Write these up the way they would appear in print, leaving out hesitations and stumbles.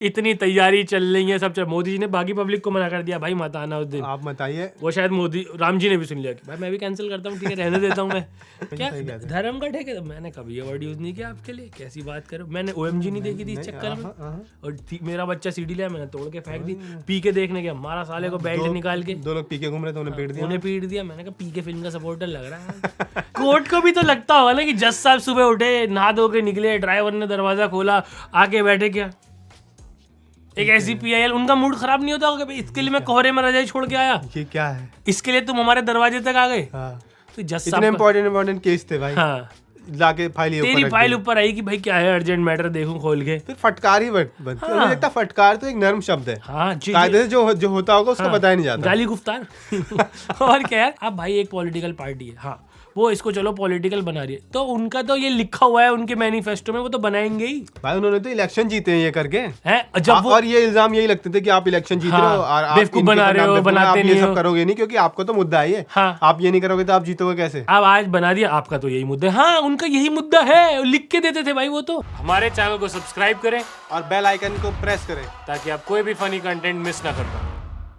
इतनी तैयारी चल रही है सब। मोदी जी ने बाकी पब्लिक को मना कर दिया, भाई मत आना उस दिन। आप बताइए। वो शायद मोदी राम जी ने भी सुन लिया कि भाई मैं भी कैंसिल करता हूँ, ठीक है रहने देता हूँ मैं। क्या धर्म का ठेके? तो मैंने कभी ये वर्ड यूज नहीं किया आपके लिए, कैसी बात करो। मैंने OMG नहीं देखी थी इस चक्कर में, और मेरा बच्चा CD लिया, मैंने तोड़ के फेंक दी। पी के देखने गया, मारा साले को बेल्ट निकाल के। दो लोग पी के घूम रहे थे, उन्हें पीट दिया। मैंने कहा पी के फिल्म का सपोर्टर लग रहा है। कोर्ट को भी तो लगता होगा ना कि जज साहब सुबह उठे, नहा धो के निकले, ड्राइवर ने दरवाजा खोला, आके बैठे, क्या एक ऐसी PIL, उनका मूड खराब नहीं होता होगा कि इसके लिए मैं कोहरे में रजाई छोड़ के आया, ये क्या है, इसके लिए तुम हमारे दरवाजे तक आ गए। तो जज साहब इम्पोर्टेंट केस थे भाई। हाँ, लाके फाइल तेरी फाइल ऊपर आई कि भाई क्या है, अर्जेंट मैटर देखूं खोल के। फिर फटकार ही बनती है। मुझे लगता है फटकार तो एक नर्म शब्द है। हाँ, कायदे से जो होता होगा उसको बताया नहीं जाता। गाली गुफ्तार। और क्या है, अब भाई एक पॉलिटिकल पार्टी है, हाँ वो इसको चलो पॉलिटिकल बना रही है, तो उनका तो ये लिखा हुआ है उनके मैनिफेस्टो में, वो तो बनाएंगे ही भाई। उन्होंने तो इलेक्शन जीते हैं ये करके हैं, जब और ये इल्जाम यही लगते थे कि आप इलेक्शन जीत रहे हो और आप बेवकूफ बना रहे हो, बनाते नहीं ये हो, सब करोगे नहीं क्योंकि आपको तो मुद्दा है ये। आप ये नहीं करोगे तो आप जीतोगे कैसे। अब आज बना दिया आपका तो यही मुद्दा है। हाँ, उनका यही मुद्दा है, लिख के देते थे भाई वो तो। हमारे चैनल को सब्सक्राइब करें और बेल आइकन को प्रेस करें ताकि आप कोई भी फनी कंटेंट मिस ना कर पाए।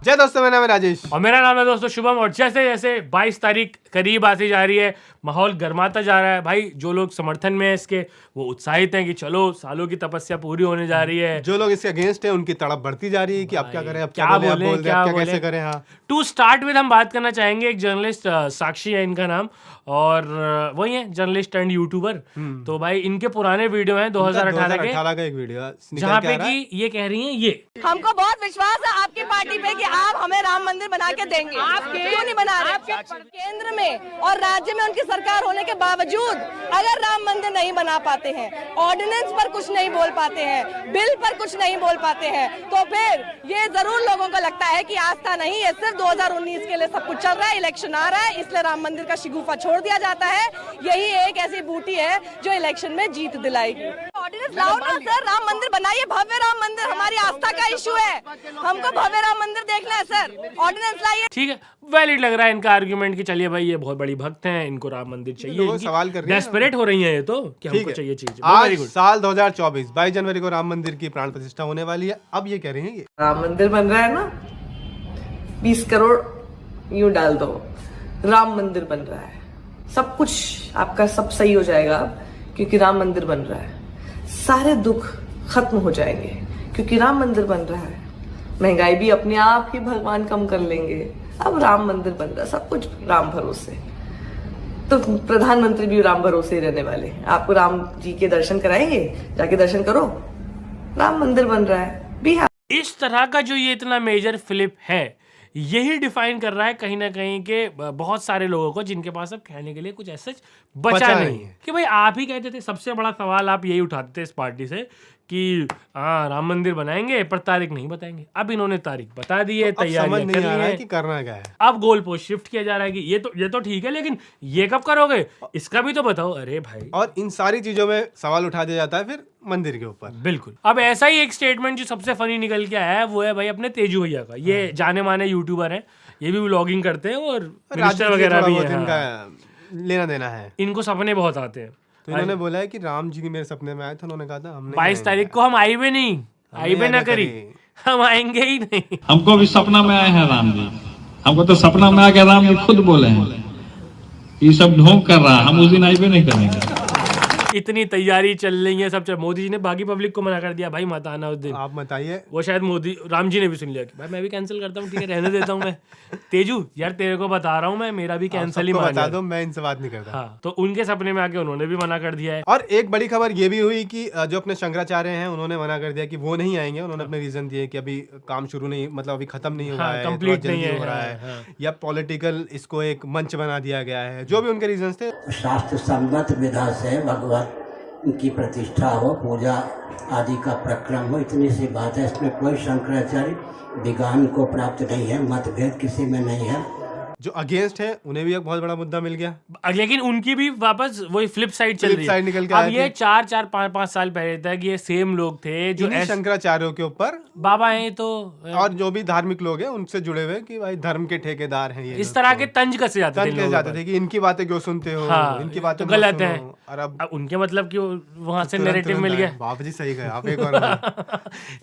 जय दोस्तों, मेरा नाम है राजेश और मेरा नाम है दोस्तों शुभम। और जैसे जैसे 22 तारीख करीब आती जा रही है, माहौल गर्माता जा रहा है भाई। जो लोग समर्थन में है इसके, वो उत्साहित हैं कि चलो सालों की तपस्या पूरी होने जा रही है। जो लोग इसके अगेंस्ट है, उनकी तड़प बढ़ती जा रही है कि अब क्या करें, अब क्या बोले, क्या कैसे करें। हाँ, टू स्टार्ट विद हम बात करना चाहेंगे एक जर्नलिस्ट, साक्षी है इनका नाम, और वही है जर्नलिस्ट एंड यूट्यूबर। तो भाई इनके पुराने वीडियो हैं 2018 का एक वीडियो जहाँ पे कि ये कह रही हैं, ये हमको बहुत विश्वास है आपकी पार्टी पे कि आप हमें राम मंदिर बना के देंगे। आप क्यों नहीं बना रहे? केंद्र में और राज्य में उनकी सरकार होने के बावजूद अगर राम मंदिर नहीं बना पाते हैं, ऑर्डिनेंस पर कुछ नहीं बोल पाते हैं, बिल पर कुछ नहीं बोल पाते हैं, तो फिर ये जरूर लोगों को लगता है कि आस्था नहीं है, सिर्फ 2019 के लिए सब कुछ चल रहा है, इलेक्शन आ रहा है, इसलिए राम मंदिर का शिगुफा छोड़ दिया जाता है। यही एक ऐसी बूटी है जो इलेक्शन में जीत दिलाएगी। ऑर्डिनेंस लाओ ना सर, राम मंदिर बनाइए, भव्य राम मंदिर, हमारी आस्था का इशू है, हमको भव्य राम मंदिर देखना है सर, ऑर्डिनेंस लाइए। ठीक है, वैलिड लग रहा है इनका आर्गुमेंट कि चलिए भाई ये बहुत बड़ी भक्त हैं, इनको राम मंदिर चाहिए। सवाल कर रही है, डेस्परेट हो रही है ये तो कि हमको चाहिए चीज। आज साल 2024 22 जनवरी को राम मंदिर की प्राण प्रतिष्ठा होने वाली है। अब ये कह रहे हैं राम मंदिर बन रहा है ना, 20 करोड़ यूं डाल दो, राम मंदिर बन रहा है, सब कुछ आपका सब सही हो जाएगा क्योंकि राम मंदिर बन रहा है। सारे दुख खत्म हो जाएंगे क्योंकि राम मंदिर बन रहा है। महंगाई भी अपने आप ही भगवान कम कर लेंगे। अब राम मंदिर बन रहा है, सब कुछ राम भरोसे, तो प्रधानमंत्री भी राम भरोसे ही रहने वाले। आपको राम जी के दर्शन कराएंगे, जाके दर्शन करो, राम मंदिर बन रहा है बिहार। इस तरह का जो ये इतना मेजर फ्लिप है, यही डिफाइन कर रहा है कहीं ना कहीं के बहुत सारे लोगों को जिनके पास अब कहने के लिए कुछ ऐसा बचा नहीं है कि भाई आप ही कहते थे। सबसे बड़ा सवाल आप यही उठाते थे इस पार्टी से कि हाँ राम मंदिर बनाएंगे पर तारीख नहीं बताएंगे। अब इन्होंने तारीख बता दी है, तैयारियां कर ली है कि करना क्या है। अब गोल पोस्ट शिफ्ट किया जा रहा है कि ये तो ठीक है, लेकिन ये कब करोगे, इसका भी तो बताओ। अरे भाई, और इन सारी चीजों में सवाल उठा दिया जाता है फिर मंदिर के ऊपर। बिल्कुल। अब ऐसा ही एक स्टेटमेंट जो सबसे फनी निकल के आया है वो है भाई अपने तेजू भैया का। ये जाने माने यूट्यूबर है, ये भी व्लॉगिंग करते हैं और मिनिस्टर वगैरह भी है। लेना देना है, इनको सपने बहुत आते हैं। तो इन्होंने बोला है कि राम जी मेरे सपने में आए थे, उन्होंने कहा था हमने 22 तारीख को हम आए भी नहीं, आए भी ना करी, हम आएंगे ही नहीं। हमको भी सपना में आए हैं राम जी, हमको तो सपना में आके राम जी खुद बोले हैं ये सब ढोंग कर रहा है, हम उस दिन आए भी नहीं करेंगे। इतनी तैयारी चल रही है सब। मोदी जी ने बाकी पब्लिक को मना कर दिया, भाई मत आना उस दिन। आप बताइए। वो शायद राम जी ने भी सुन लिया कि भाई मैं भी कैंसिल करता हूँ, ठीक है रहने देता हूँ मैं। तेजू यार तेरे को बता रहा हूँ मैं, मेरा भी कैंसिल ही बता दो, मैं इनसे बात नहीं करता। हाँ, तो उनके सपने में आके उन्होंने भी मना कर दिया है। और एक बड़ी खबर ये भी हुई कि जो अपने शंकराचार्य हैं उन्होंने मना कर दिया कि वो नहीं आएंगे। उन्होंने अपने रीजन दिए कि अभी काम शुरू नहीं, मतलब अभी खत्म नहीं हुआ है, कंप्लीट नहीं हो रहा है, या पॉलिटिकल इसको एक मंच बना दिया गया है, जो भी उनके रीजन थे। शास्त्र सम्मत विधा से भगवत की प्रतिष्ठा हो, पूजा आदि का प्रक्रम हो, इतनी सी बात है। इसमें कोई शंकराचार्य विज्ञान को प्राप्त नहीं है, मतभेद किसी में नहीं है। जो अगेंस्ट है उन्हें भी एक बहुत बड़ा मुद्दा मिल गया, लेकिन उनकी भी वापस वही फ्लिप साइड चल रही साइड निकल के है। अब आए ये थे। 4-5 साल पहले तक ये सेम लोग थे जो इन्हीं शंकराचार्यों के ऊपर बाबा हैं तो और जो भी धार्मिक लोग हैं उनसे जुड़े हुए कि भाई धर्म के ठेकेदार हैं ये इस तरह के तंज कसे जाते थे तंज के लोगों जाते पर। थे कि इनकी बातें क्यों सुनते हो, हाँ, इनकी तो बातें मत गलत सुनो। है। और अब अब उनके मतलब कि वहां से तुरंत नैरेटिव मिल आए। गया। बाप जी सही गए आप, एक बार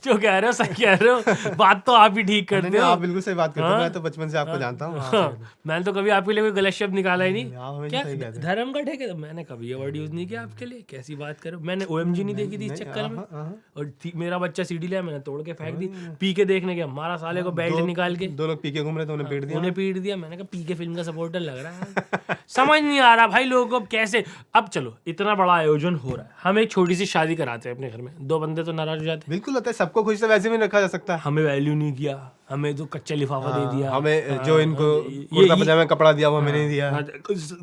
जो कह रहे हो सही कह रहे हो, बात तो आप ही ठीक करते नहीं, हो। आप बिल्कुल सही बात करते हो, हाँ? मैं तो बचपन से आपको जानता हूँ। हाँ, मैंने तो कभी आपके लिए कोई गलत शब्द निकाला ही नहीं। आप हमेशा क्या सही कहते हैं। धर्म का ठेके, मैंने कभी ये वर्ड यूज नहीं किया आपके लिए, कैसी बात करो। मैंने OMG नहीं देखी थी इस चक्कर में, और मेरा बच्चा CD लिया, मैंने तोड़ के फेंक दी। पी के देखने गया, मारा साले को बेल्ट निकाल के, 2 लोग पी के घूम रहे थे, उन्हें पीट दिया। उन्हें पीट दिया। मैंने कहा पी के फिल्म का सपोर्टर लग रहा है। समझ नहीं आ रहा भाई लोगों को कैसे। अब चलो इतना बड़ा आयोजन हो रहा है, हम एक छोटी सी शादी कराते हैं अपने घर में, 2 बंदे तो नाराज हो जाते हैं। बिल्कुल होता है, सबको खुश से वैसे भी रखा जा सकता है। हमें वैल्यू नहीं किया, हमें तो कच्चा लिफाफा दे दिया, हमें जो इनको कुर्ता पजामा कपड़ा दिया वो हमें नहीं दिया,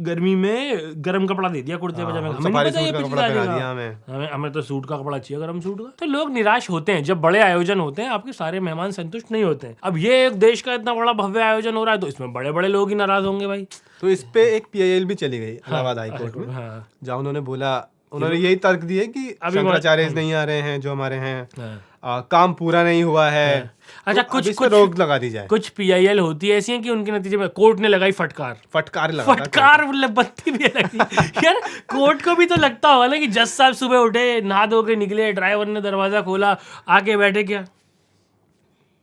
गर्मी में गर्म कपड़ा दे दिया कुर्ते पजामे का, हमें नहीं पता ये सूट का पिछली कपड़ा शादी पहना का। दिया हमें। हमें तो सूट का कपड़ा चाहिए, गर्म सूट का। तो लोग निराश होते हैं जब बड़े आयोजन होते हैं, आपके सारे मेहमान संतुष्ट नहीं होते हैं। अब ये एक देश का इतना बड़ा भव्य आयोजन हो रहा है तो इसमें बड़े बड़े लोग ही नाराज होंगे भाई। तो इस पे एक PIL भी चली गई इलाहाबाद हाई कोर्ट में, हाँ, जहाँ उन्होंने बोला, उन्होंने यही तर्क दिए कि शंकराचार्य नहीं आ रहे हैं जो हमारे हैं, हाँ। काम पूरा नहीं हुआ है। अच्छा, तो अब इस पे रोक लगा दी जाए। कुछ PIL होती है ऐसी हैं कि उनके नतीजे में कोर्ट ने लगाई फटकार लगा फटकार बत्ती भी लगी। यार कोर्ट को भी तो लगता होगा ना कि जज साहब सुबह उठे, नहा धो के निकले, ड्राइवर ने दरवाजा खोला, आके बैठे, क्या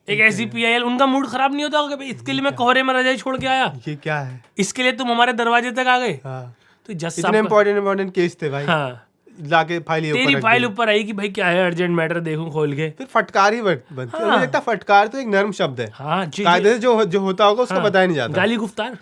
एक ऐसी PIL, उनका मूड खराब नहीं होता होगा भाई इसके लिए मैं कोहरे में रजाई छोड़ के आया, ये क्या है, इसके लिए तुम हमारे दरवाजे तक आ गए। हाँ। तो जज इतने साहब इम्पोर्टेंट केस थे भाई, हाँ, लाके फाइल ये तेरी ऊपर रख फाइल दी। ऊपर आई कि भाई क्या है अर्जेंट मैटर, देखूं खोल के। फिर फटकार ही बनती है। मुझे लगता है फटकार तो एक नर्म शब्द है, हाँ जी, कायदे से जो होता होगा उसको बताया नहीं जाता। गाली गुफ्तार।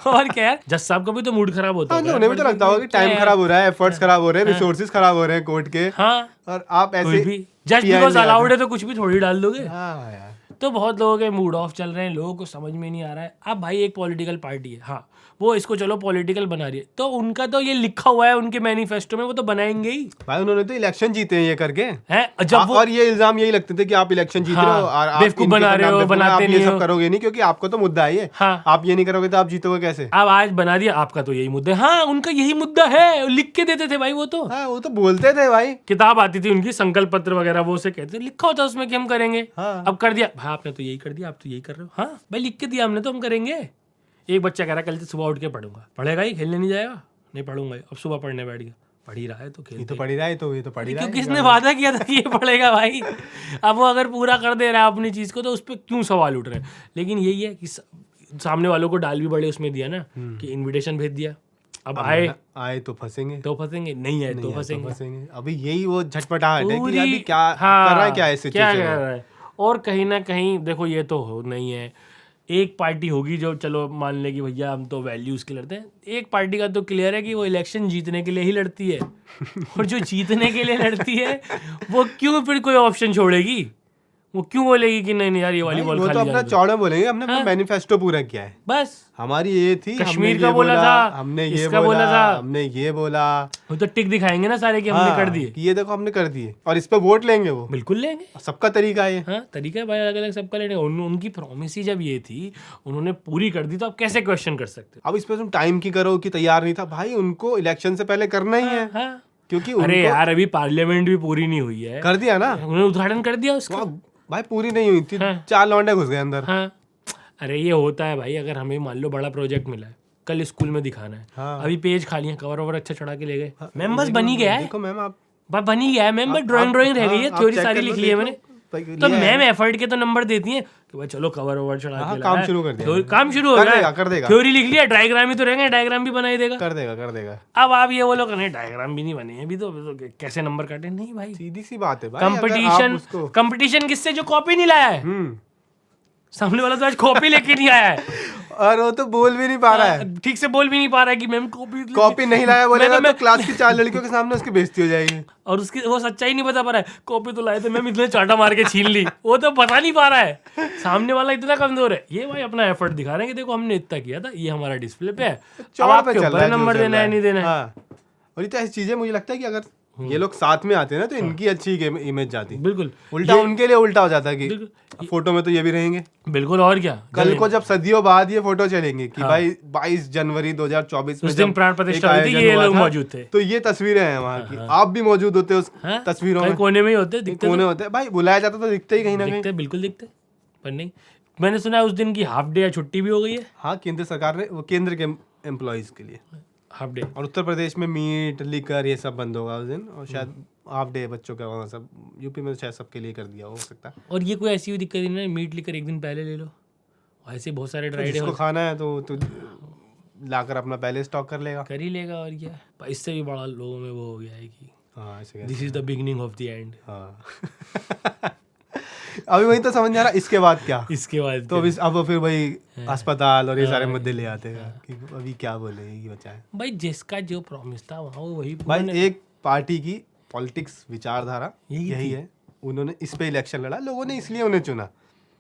और क्या यार, जज साहब का भी तो मूड खराब होता हाँ, होगा। उन्हें भी तो लगता होगा कि टाइम खराब हो रहा है, एफर्ट्स खराब हो रहे हैं, रिसोर्सेज खराब हो रहे हैं कोर्ट के, हाँ, और आप कोई ऐसे भी जस्ट PIL बिकॉज ले अलाउड आते है तो कुछ भी थोड़ी डाल दोगे। हैं। हाँ यार, तो बहुत लोगों के मूड ऑफ चल रहे हैं, लोगों को समझ में नहीं आ रहा है। अब भाई एक पॉलिटिकल पार्टी है, हाँ, वो इसको चलो पॉलिटिकल बना रही है, तो उनका तो ये लिखा हुआ है उनके मैनिफेस्टो में, वो तो बनाएंगे ही भाई उन्होंने तो इलेक्शन जीते हैं ये करके, हैं। जब वो और ये इल्जाम यही लगते थे कि आप इलेक्शन जीत रहे हो और आप बेवकूफ इनके बना ऊपर रहे हो, नाम बेवकूफ, बनाते आप नहीं ये हो। सब करोगे नहीं क्योंकि आपको तो मुद्दा है ये, हाँ। आप ये नहीं करोगे तो आप जीतोगे कैसे। अब आज बना दिया, आपका तो यही मुद्दा है। हाँ, उनका यही मुद्दा है, लिख के देते थे भाई वो तो। हाँ, वो तो बोलते थे भाई, किताब आती थी उनकी, संकल्प पत्र वगैरह, वो से कहते थे, लिखा होता उसमें कि हम करेंगे। हाँ। अब कर दिया भाई, आपने तो यही कर दिया, आप तो यही कर रहे हो। हाँ भाई, लिख के दिया हमने तो हम करेंगे। एक बच्चा कह रहा है कल से सुबह उठ के पढ़ूंगा, पढ़ेगा ही, खेलने नहीं जाएगा, नहीं पढ़ूंगा। अब सुबह पढ़ने बैठ गया, पढ़ ही रहा है तो खेल, ये तो पढ़ ही रहा है, तो ये तो पढ़ ही रहा है। क्योंकि इसने वादा किया था कि ये पढ़ेगा भाई। अब वो अगर पूरा कर दे रहा है अपनी चीज को तो उस पर क्यों सवाल उठ रहे हैं। लेकिन यही है कि सामने वालों को डाल भी बड़े उसमें दिया ना कि इनविटेशन भेज दिया, अब आए तो फंसेंगे, तो फंसेंगे, नहीं आए तो फंसेंगे। अभी यही वो झटपटाहट है कि पूरी- अभी क्या हाँ, कर रहा है, क्या ऐसे क्या कर रहा है। और कहीं ना कहीं देखो, ये तो हो नहीं है, एक पार्टी होगी जो चलो मान ले कि भैया हम तो वैल्यूज के लड़ते हैं। एक पार्टी का तो क्लियर है कि वो इलेक्शन जीतने के लिए ही लड़ती है, और जो जीतने के लिए लड़ती है वो क्यों फिर कोई ऑप्शन छोड़ेगी, वो क्यों बोलेगी कि नहीं नहीं यार ये वाली बॉल वो तो खाली अपना जाने दो। चौड़ा बोलेंगे, हमने अपना मैनिफेस्टो पूरा किया है, बस हमारी ये थी, कश्मीर हमने का ये बोला था, हमने ये इसका बोला था, हमने ये बोला, वो तो टिक दिखाएंगे ना सारे कि हमने हाँ, कर दिए। कि ये देखो हमने कर दिए, और इस पे वोट लेंगे वो, बिल्कुल लेंगे, सबका तरीका है ये। हाँ तरीका है भाई, अलग अलग सबका लेने का। उनकी प्रॉमिस ही जब ये थी, उन्होंने पूरी कर दी, तो आप कैसे क्वेश्चन कर सकते अब इस पे तुम टाइम की करो कि तैयार नहीं था, भाई उनको इलेक्शन से पहले करना ही है, हो? हाँ, क्योंकि अरे उनको यार अभी पार्लियामेंट भी पूरी नहीं हुई है, कर दिया ना, उन्होंने उद्घाटन कर दिया उसका। वहाँ भाई पूरी नहीं हुई थी, 4 लौंडे घुस गए अंदर। हाँ, अरे ये होता है भाई, अगर हमें मान लो बड़ा प्रोजेक्ट मिला है, कल स्कूल में दिखाना है, हाँ। अभी पेज खाली है, कवर ओवर अच्छा चढ़ा के ले गए, मेंबर्स बन ही गया है, देखो मैम आप बन ही गया है मेंबर, ड्राइंग रह गई है, आप थ्योरी check सारी कर लो, लिख ली है देखो, मैंने। लिया तो है। मैम एफर्ट के तो नंबर देती हैं कि भाई चलो कवर ओवर चढ़ा हाँ, के काम लगाया, शुरू कर दिया। काम शुरू हो कर गया, देगा, कर देगा। थ्योरी लिख लिया, डायग्राम ही तो रहेंगे, डायग्राम भी बनाई देगा। कर देगा, कर देगा। अब आप ये बोलो कि नहीं डायग्राम भी नहीं बने अभी तो कैसे नंबर काटे, नहीं भाई, सीधी सी बात है भाई, अगर आप कंपटीशन उसको कंपटीशन किससे, जो कॉपी नहीं लाया है, सामने वाला तो आज कॉपी लेके नहीं आया है, और वो तो बोल भी नहीं पा रहा है, ठीक से बोल भी नहीं पा रहा है कि मैम कॉपी नहीं लाया बोलेगा मैं- तो क्लास की 4 लड़कियों के सामने उसकी बेइज्जती हो जाएगी। और उसकी वो सच्चाई नहीं बता पा रहा है, कॉपी तो लाए थे मैम, इतने चाटा मार के छीन ली, वो तो बता नहीं पा रहा है, सामने वाला इतना कमजोर है। ये भाई अपना एफर्ट दिखा रहे हैं कि देखो हमने इतना किया था, ये हमारा डिस्प्ले पे है, अब चौड़ा पे आपके चल ऊपर रहा है, नंबर जो चल देना रहा है नहीं देना है। हाँ। और ये तो ऐसी चीजें मुझे लगता है कि अगर ये लोग साथ में आते हैं ना, तो इनकी अच्छी इमेज जाती है। बिल्कुल उल्टा उनके लिए उल्टा हो जाता है कि फोटो में तो ये भी रहेंगे। बिल्कुल, और क्या, कल को जब सदियों बाद ये फोटो चलेंगे कि भाई 22 जनवरी 2024 में उस दिन जब प्राण प्रतिष्ठा एक हुई थी, आयोजन ये हुआ लोग था, मौजूद थे। तो ये तस्वीरें हैं वहाँ की। आप भी मौजूद होते उस तस्वीरों कहीं में, कोने में ही होते, दिखते कोने होते हैं भाई, बुलाया जाता तो दिखते ही कहीं ना कहीं। दिखते, बिल्कुल दिखते, पर नहीं। मैंने सुना है उस दिन की हाफ डे या छुट्टी भी हो गई है। हाँ, केंद्र सरकार ने वो केंद्र के एम्प्लॉयज के लिए हाफ डे। और उत्तर प्रदेश में मीट लिकर ये सब बंद होगा उस दिन, और शायद हाफ डे बच्चों का वहाँ सब, यूपी में तो शायद सबके लिए कर दिया हो सकता है। और ये कोई ऐसी हुई दिक्कत नहीं है, मीट लेकर एक दिन पहले ले लो, ऐसे बहुत सारे ड्राई डे जिसको खाना है तो लाकर अपना पहले स्टॉक कर लेगा। कर ही लेगा, और क्या। पर इससे भी बड़ा लोगों में वो हो गया है कि हाँ, ऐसे this is the beginning of the end. हाँ अभी वही तो समझ नहीं आ रहा इसके बाद क्या। इसके बाद तो अब फिर वही अस्पताल और ये सारे मुद्दे ले आते हैं कि अभी क्या बोले ये बचाए। भाई जिसका जो प्रॉमिस था वहाँ वो वही भाई एक पार्टी की पॉलिटिक्स विचारधारा यही है, उन्होंने इस पे इलेक्शन लड़ा, लोगों ने इसलिए उन्हें चुना।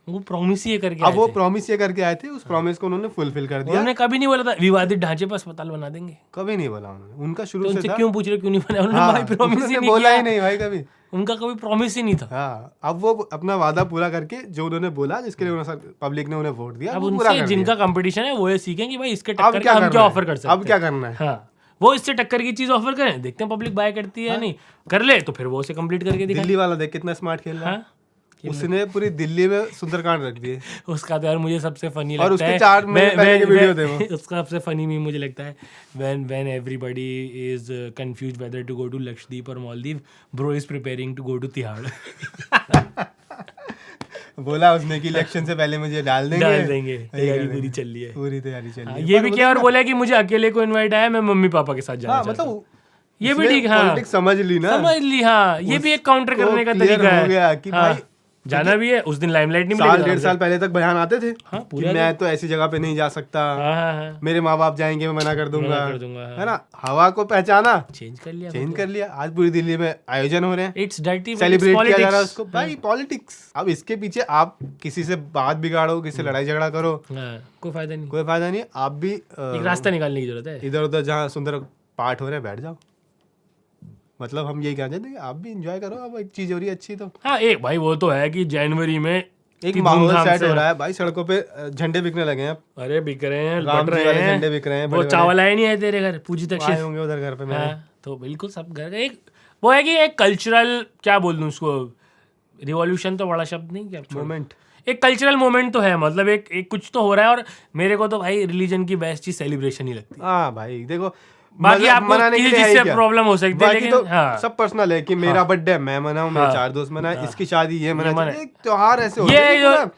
वो प्रॉमिस ही ये करके अब आए वो थे। प्रॉमिस ये करके आए थे, उस प्रॉमिस को उन्होंने फुलफिल कर दिया। उन्होंने कभी नहीं बोला था विवादित ढांचे पर अस्पताल बना देंगे। कभी नहीं बोला उन्होंने, उनका तो शुरू से उनसे था। क्यों पूछ रहे क्यों नहीं बनाया? उन्होंने हाँ, भाई प्रॉमिस ही उन्होंने नहीं बोला किया। ही नहीं भाई कभी। उनका कभी प्रॉमिस ही नहीं था। हाँ, अब वो अपना वादा पूरा करके जो उन्होंने बोला, जिसके लिए पब्लिक ने उन्हें वोट दिया, अब वो पूरा उनसे कर जिनका दिया। कंपटीशन है वो ये सीखें कि भाई इसके अब टक्कर क्या का हम करना क्या है? ऑफर कर सकते अब हैं। क्या करना है? हाँ, वो इससे टक्कर की चीज ऑफर करें, देखते हैं पब्लिक बाय करती है या नहीं। कर ले तो फिर वो उसे कंप्लीट करके दिखा। दिल्ली वाला देख कितना स्मार्ट खेल रहा है। हाँ, उसने पूरी दिल्ली में सुंदरकांड रख दिए। उसका तो यार मुझे सबसे फनी और लगता उसके है 4 महीने पहले के वीडियो थे वो। उसका सबसे फनी मीम मुझे लगता है when everybody is confused whether to go to Lakshadweep or Maldives, bro is preparing to go to Tihad। बोला उसने कि इलेक्शन से पहले मुझे डाल देंगे। तैयारी पूरी चल रही है। पूरी तैयारी चल रही है। ये भी किया और बोला कि मुझे अकेले को इनवाइट आया, मैं मम्मी पापा के साथ जाना हाँ, चाहता हूँ। मतलब ये भी ठीक, हाँ पॉलिटिक्स समझ ली ना, समझ ली। हाँ, ये भी एक काउंटर करने का clear तरीका हो गया है कि हाँ, भाई जाना भी है। उस दिन लाइमलाइट नहीं साल मिलेगी। 1.5 साल पहले तक बयान आते थे हाँ, कि मैं तो ऐसी जगह पे नहीं जा सकता, हाँ, मेरे माँ बाप जाएंगे मैं मना कर दूंगा, हाँ। है ना। हवा को पहचाना, चेंज कर लिया। चेंज कर लिया। आज पूरी दिल्ली में आयोजन हो रहे हैं, इट्स डर्टी, सेलिब्रेट किया जा रहा है उसको। भाई पॉलिटिक्स। अब इसके पीछे आप किसी से बात बिगाड़ो, किसी से लड़ाई झगड़ा करो, कोई फायदा नहीं। कोई फायदा नहीं। आप भी एक रास्ता निकालने की जरूरत है। इधर उधर जहाँ सुंदर पाठ हो रहे हैं बैठ जाओ। मतलब हम यही कहना चाहते हैं कि आप भी एंजॉय करो। अब एक चीज हो रही है अच्छी, तो हाँ एक भाई वो तो है कि जनवरी में एक माहौल सेट हो रहा है भाई। सड़कों पे झंडे बिकने लगे हैं, अरे बिक रहे हैं, राम बट जी रहे वाले हैं। झंडे बिक रहे हैं। वो चावल आए नहीं है तेरे घर, पूजी तक आए होंगे उधर घर पे मेरे। हाँ, तो बिल्कुल सब घर का एक वो है कि एक कल्चरल, क्या बोल दूं उसको, रिवॉल्यूशन तो बड़ा शब्द नहीं, क्या मोमेंट, एक कल्चरल मोमेंट तो है। मतलब एक कुछ तो हो रहा है। और मेरे को तो भाई रिलीजन की बेस्ट चीज सेलिब्रेशन ही लगती है। हाँ भाई देखो, बाकी आपको मनाने के किसी लिए चीज है से क्या? प्रॉब्लम हो सकती है, बाकी लेकिन तो हाँ, सब पर्सनल है कि मेरा बर्थडे मैं मनाऊं, मेरे 4 दोस्त मनाए, इसकी शादी ये मनाए। एक त्योहार ऐसे होते हैं जो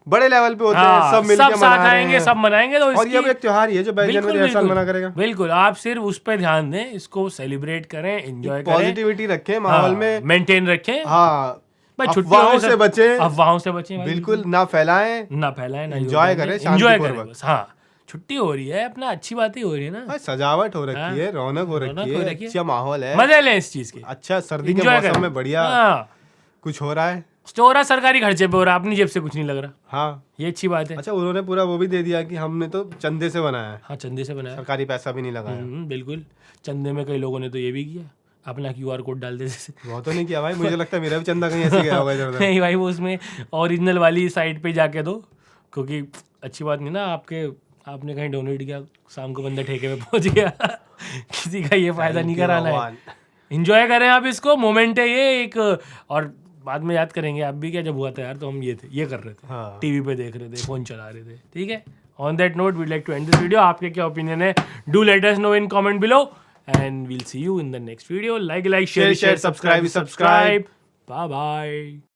बड़े लेवल पे होते हैं, हाँ, सब मिलकर सब साथ आएंगे, सब मनाएंगे। तो और ये भी एक त्योहार ही है जो 22 जनवरी हर साल मना करेगा। बिल्कुल, आप सिर्फ उस पर ध्यान दें, इसको सेलिब्रेट करें, एंजॉय करें, पॉजिटिविटी रखें माहौल में, मेंटेन रखें। हाँ, भाई अफवाहों से बचें, अफवाहों से बचें, बिल्कुल ना फैलाएं, ना फैलाएं, ना एंजॉय करें, एंजॉय करें शांतिपूर्वक। बस। हाँ, छुट्टी हो रही है, अपना अच्छी बातें हो रही है ना, भाई सजावट हो रखी है, रौनक हो रखी है, अच्छा माहौल है, मजे लें इस चीज के। अच्छा सर्दी के Enjoy मौसम करें। में बढ़िया हाँ, कुछ हो रहा है। स्टोर सरकारी खर्चे पे हो रहा है, अपनी जेब से कुछ नहीं लग रहा। हाँ, ये अच्छी बात है। अच्छा उन्होंने पूरा वो भी दे दिया कि हमने तो चंदे से बनाया है, हाँ, चंदे से बनाया। सरकारी पैसा भी नहीं लगाया। बिल्कुल, चंदे में कई लोगों ने तो ये भी किया, अपना QR कोड डाल दे जैसे। वो तो नहीं किया भाई, मुझे लगता है मेरा भी चंदा कहीं ऐसे गया होगा इधर उधर। नहीं भाई, वो उसमें ओरिजिनल वाली साइट पे जाके दो, क्योंकि अच्छी बात नहीं ना आपने कहीं डोनेट किया, शाम को बंदा ठेके पे पहुंच गया। किसी का ये फायदा नहीं कराना है। एंजॉय करें आप इसको, मोमेंट है ये एक। और बाद में याद करेंगे आप भी, क्या जब हुआ था यार तो हम ये कर रहे थे, हाँ। टीवी पे देख रहे थे, फोन चला रहे थे। ठीक है, on that note we'd like to end this video. आपके क्या ओपिनियन है, do let us know in comment below and we'll see you in the next video. Like, share, subscribe. Bye bye.